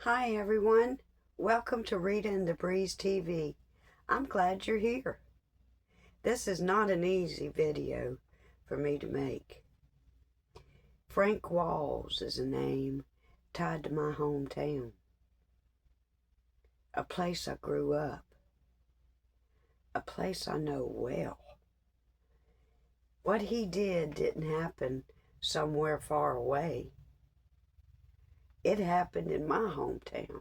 Hi everyone, welcome to Rita and the Breeze TV. I'm glad you're here. This is not an easy video for me to make. Frank Walls is a name tied to my hometown, a place I grew up, a place I know well. What he did didn't happen somewhere far away. It happened in my hometown,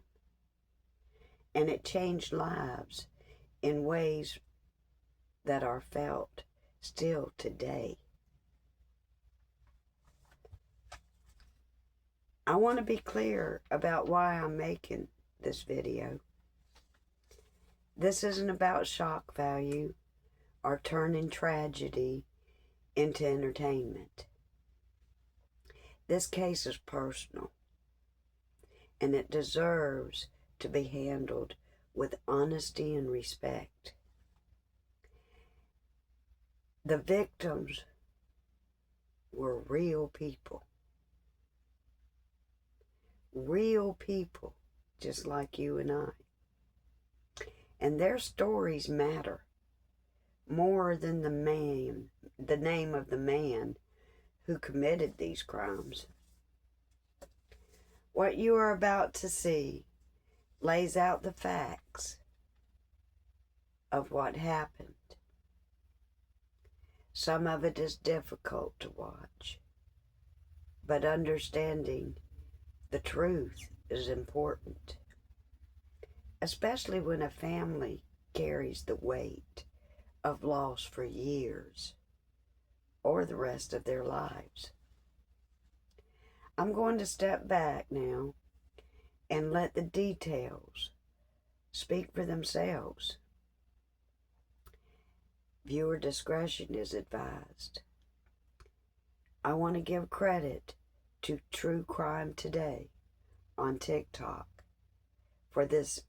and it changed lives in ways that are felt still today. I want to be clear about why I'm making this video. This isn't about shock value or turning tragedy into entertainment. This case is personal, and it deserves to be handled with honesty and respect. The victims were real people. Real people, just like you and I. And their stories matter more than the name of the man who committed these crimes. What you are about to see lays out the facts of what happened. Some of it is difficult to watch, but understanding the truth is important, especially when a family carries the weight of loss for years or the rest of their lives. I'm going to step back now and let the details speak for themselves. Viewer discretion is advised. I want to give credit to True Crime Today on TikTok for this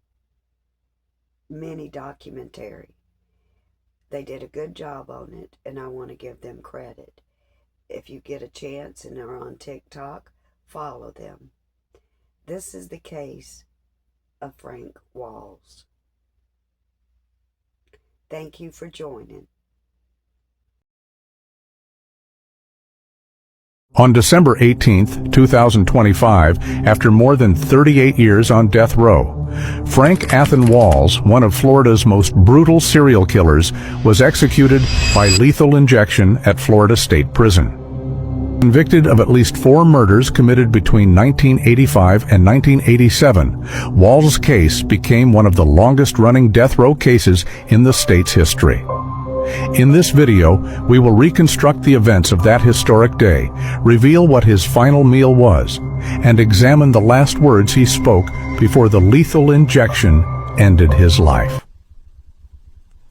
mini documentary. They did a good job on it, and I want to give them credit. If you get a chance and are on TikTok, follow them. This is the case of Frank Walls. Thank you for joining. On December 18, 2025, after more than 38 years on death row, Frank Athen Walls, one of Florida's most brutal serial killers, was executed by lethal injection at Florida State Prison. Convicted of at least 4 murders committed between 1985 and 1987, Walls' case became one of the longest-running death row cases in the state's history. In this video, we will reconstruct the events of that historic day, reveal what his final meal was, and examine the last words he spoke before the lethal injection ended his life.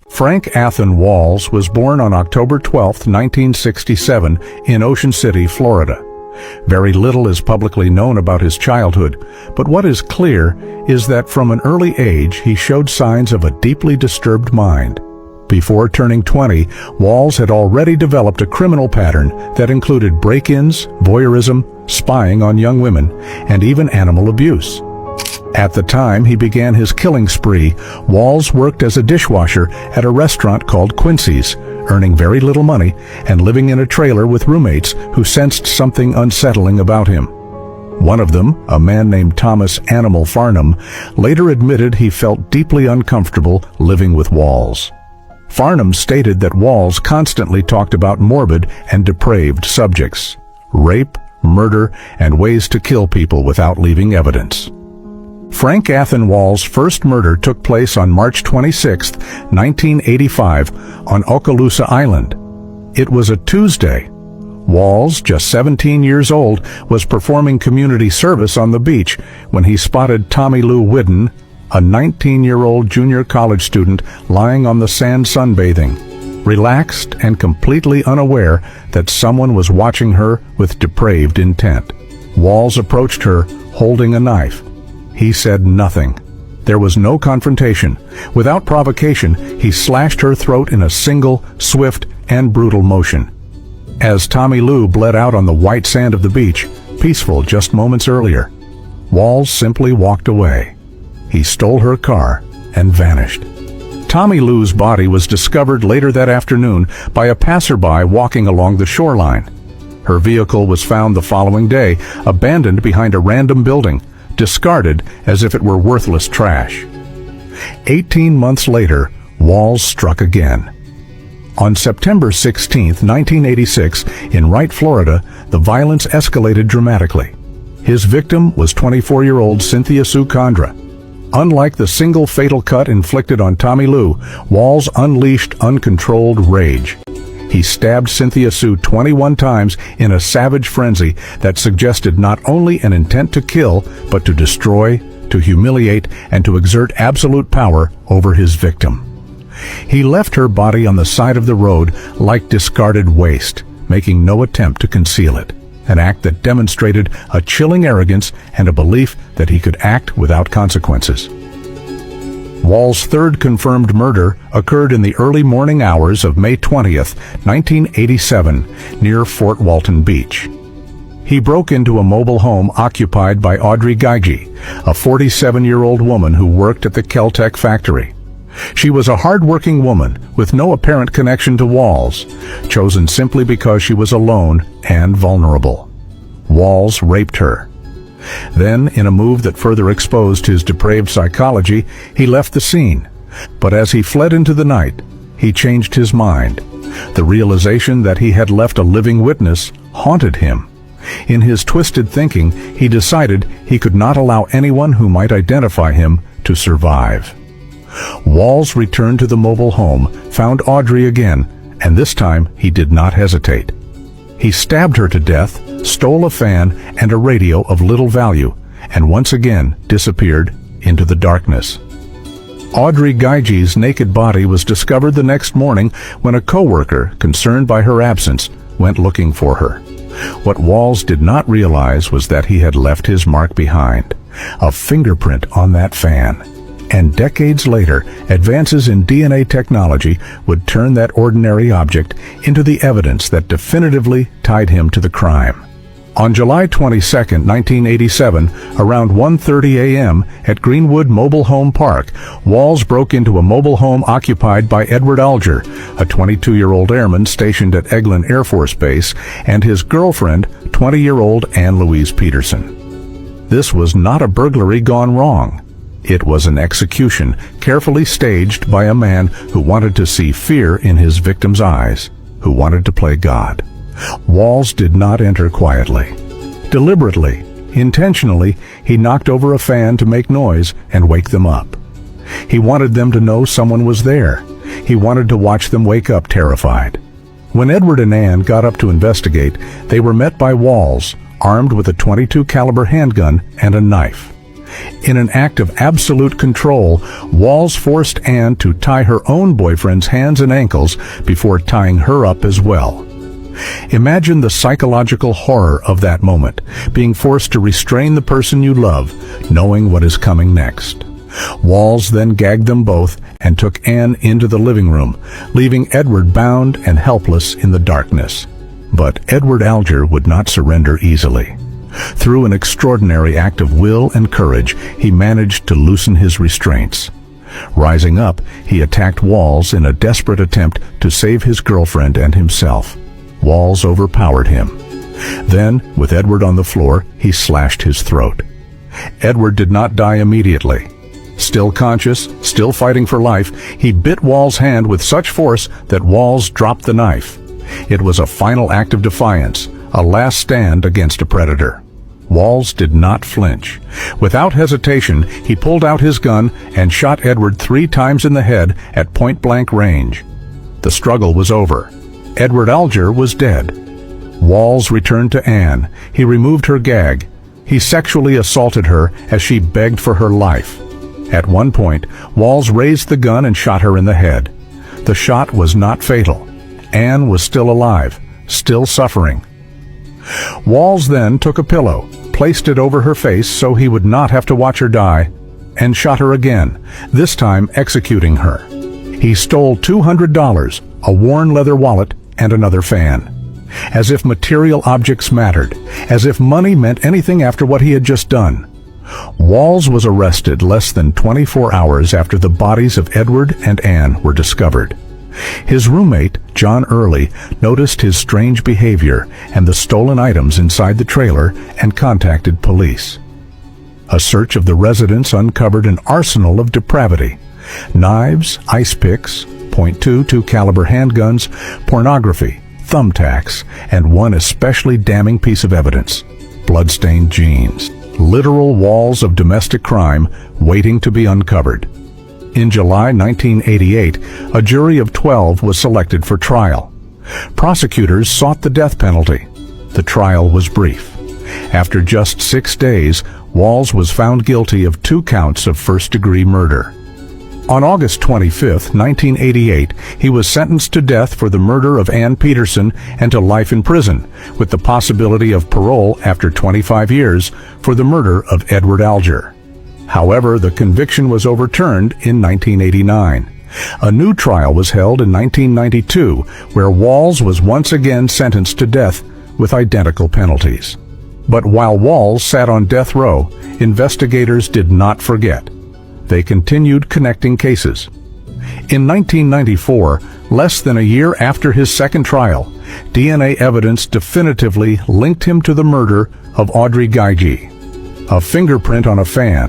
Frank Athen Walls was born on October 12, 1967, in Ocean City, Florida. Very little is publicly known about his childhood, but what is clear is that from an early age he showed signs of a deeply disturbed mind. Before turning 20, Walls had already developed a criminal pattern that included break-ins, voyeurism, spying on young women, and even animal abuse. At the time he began his killing spree, Walls worked as a dishwasher at a restaurant called Quincy's, earning very little money and living in a trailer with roommates who sensed something unsettling about him. One of them, a man named Thomas "Animal" Farnham, later admitted he felt deeply uncomfortable living with Walls. Farnham stated that Walls constantly talked about morbid and depraved subjects: rape, murder, and ways to kill people without leaving evidence. Frank Athen Walls' first murder took place on March 26, 1985, on Okaloosa Island. It was a Tuesday. Walls, just 17 years old, was performing community service on the beach when he spotted Tommy Lou Whidden, a 19-year-old junior college student, lying on the sand sunbathing, relaxed and completely unaware that someone was watching her with depraved intent. Walls approached her, holding a knife. He said nothing. There was no confrontation. Without provocation, he slashed her throat in a single, swift, and brutal motion. As Tommy Lou bled out on the white sand of the beach, peaceful just moments earlier, Walls simply walked away. He stole her car and vanished. Tommy Lou's body was discovered later that afternoon by a passerby walking along the shoreline. Her vehicle was found the following day, abandoned behind a random building, discarded as if it were worthless trash. 18 months later, Walls struck again. On September 16, 1986, in Wright, Florida, the violence escalated dramatically. His victim was 24-year-old Cynthia Sue Condra. Unlike the single fatal cut inflicted on Tommy Lou, Walls unleashed uncontrolled rage. He stabbed Cynthia Sue 21 times in a savage frenzy that suggested not only an intent to kill, but to destroy, to humiliate, and to exert absolute power over his victim. He left her body on the side of the road like discarded waste, making no attempt to conceal it, an act that demonstrated a chilling arrogance and a belief that he could act without consequences. Walls' third confirmed murder occurred in the early morning hours of May 20th, 1987, near Fort Walton Beach. He broke into a mobile home occupied by Audrey Geige, a 47-year-old woman who worked at the Kel-Tec factory. She was a hard-working woman with no apparent connection to Walls, chosen simply because she was alone and vulnerable. Walls raped her. Then, in a move that further exposed his depraved psychology, he left the scene. But as he fled into the night, he changed his mind. The realization that he had left a living witness haunted him. In his twisted thinking, he decided he could not allow anyone who might identify him to survive. Walls returned to the mobile home, found Audrey again, and this time he did not hesitate. He stabbed her to death, stole a fan and a radio of little value, and once again disappeared into the darkness. Audrey Geige's naked body was discovered the next morning when a coworker, concerned by her absence, went looking for her. What Walls did not realize was that he had left his mark behind, a fingerprint on that fan. And decades later, advances in DNA technology would turn that ordinary object into the evidence that definitively tied him to the crime. On July 22, 1987, around 1:30 a.m. at Greenwood Mobile Home Park, Walls broke into a mobile home occupied by Edward Alger, a 22-year-old airman stationed at Eglin Air Force Base, and his girlfriend, 20-year-old Ann Louise Peterson. This was not a burglary gone wrong. It was an execution carefully staged by a man who wanted to see fear in his victim's eyes, who wanted to play God. Walls did not enter quietly. Deliberately, intentionally, he knocked over a fan to make noise and wake them up. He wanted them to know someone was there. He wanted to watch them wake up terrified. When Edward and Ann got up to investigate, they were met by Walls, armed with a .22 caliber handgun and a knife. In an act of absolute control, Walls forced Ann to tie her own boyfriend's hands and ankles before tying her up as well. Imagine the psychological horror of that moment, being forced to restrain the person you love, knowing what is coming next. Walls then gagged them both and took Ann into the living room, leaving Edward bound and helpless in the darkness. But Edward Alger would not surrender easily. Through an extraordinary act of will and courage, he managed to loosen his restraints. Rising up, he attacked Walls in a desperate attempt to save his girlfriend and himself. Walls overpowered him. Then, with Edward on the floor, he slashed his throat. Edward did not die immediately. Still conscious, still fighting for life, he bit Walls' hand with such force that Walls dropped the knife. It was a final act of defiance, a last stand against a predator. Walls did not flinch. Without hesitation, he pulled out his gun and shot Edward 3 times in the head at point-blank range. The struggle was over. Edward Alger was dead. Walls returned to Ann. He removed her gag. He sexually assaulted her as she begged for her life. At one point, Walls raised the gun and shot her in the head. The shot was not fatal. Ann was still alive, still suffering. Walls then took a pillow, placed it over her face so he would not have to watch her die, and shot her again, this time executing her. He stole $200, a worn leather wallet, and another fan. As if material objects mattered, as if money meant anything after what he had just done. Walls was arrested less than 24 hours after the bodies of Edward and Ann were discovered. His roommate, John Early, noticed his strange behavior and the stolen items inside the trailer and contacted police. A search of the residence uncovered an arsenal of depravity: knives, ice picks, .22 caliber handguns, pornography, thumbtacks, and one especially damning piece of evidence: bloodstained jeans. Literal walls of domestic crime waiting to be uncovered. In July 1988, a jury of 12 was selected for trial. Prosecutors sought the death penalty. The trial was brief. After just 6 days, Walls was found guilty of 2 counts of first-degree murder. On August 25, 1988, he was sentenced to death for the murder of Ann Peterson and to life in prison, with the possibility of parole after 25 years for the murder of Edward Alger. However, the conviction was overturned in 1989. A new trial was held in 1992, where Walls was once again sentenced to death with identical penalties. But while Walls sat on death row, investigators did not forget. They continued connecting cases. In 1994, less than a year after his second trial, DNA evidence definitively linked him to the murder of Audrey Geige. A fingerprint on a fan